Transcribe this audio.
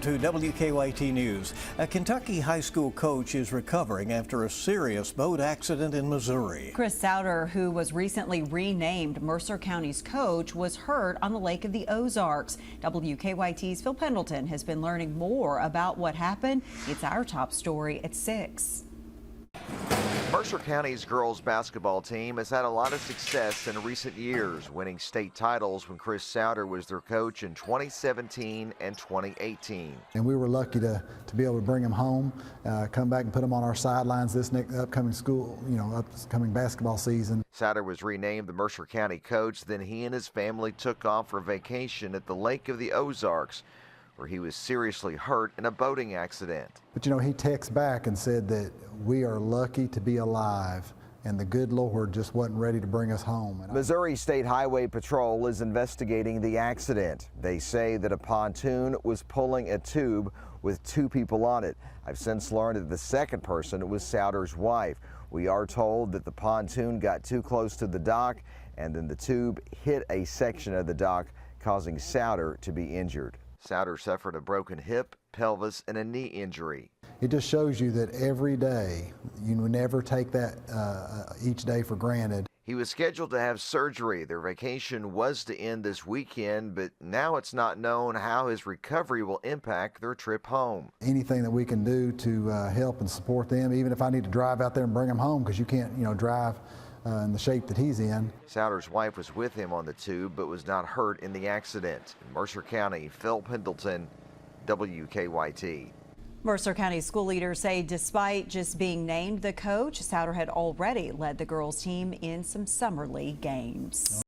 To WKYT News, a Kentucky high school coach is recovering after a serious boat accident in Missouri. Chris Souter, who was recently renamed Mercer County's coach, was hurt on the Lake of the Ozarks. WKYT's Phil Pendleton has been learning more about what happened. It's our top story at 6. Mercer County's girls basketball team has had a lot of success in recent years, winning state titles when Chris Souter was their coach in 2017 and 2018. And we were lucky to be able to bring him home, come back and put him on our sidelines this upcoming upcoming basketball season. Souter was renamed the Mercer County coach, then he and his family took off for vacation at the Lake of the Ozarks, where he was seriously hurt in a boating accident. But he texted back and said that we are lucky to be alive, and the good Lord just wasn't ready to bring us home. Missouri State Highway Patrol is investigating the accident. They say that a pontoon was pulling a tube with 2 people on it. I've since learned that the second person was Souter's wife. We are told that the pontoon got too close to the dock, and then the tube hit a section of the dock, causing Souter to be injured. Souter suffered a broken hip, pelvis, and a knee injury. It just shows you that every day, you never take that each day for granted. He was scheduled to have surgery. Their vacation was to end this weekend, but now it's not known how his recovery will impact their trip home. Anything that we can do to help and support them, even if I need to drive out there and bring them home, because you can't, drive in the shape that he's in. Souter's wife was with him on the tube, but was not hurt in the accident. In Mercer County, Phil Pendleton, WKYT. Mercer County school leaders say despite just being named the coach, Souter had already led the girls team in some summer league games.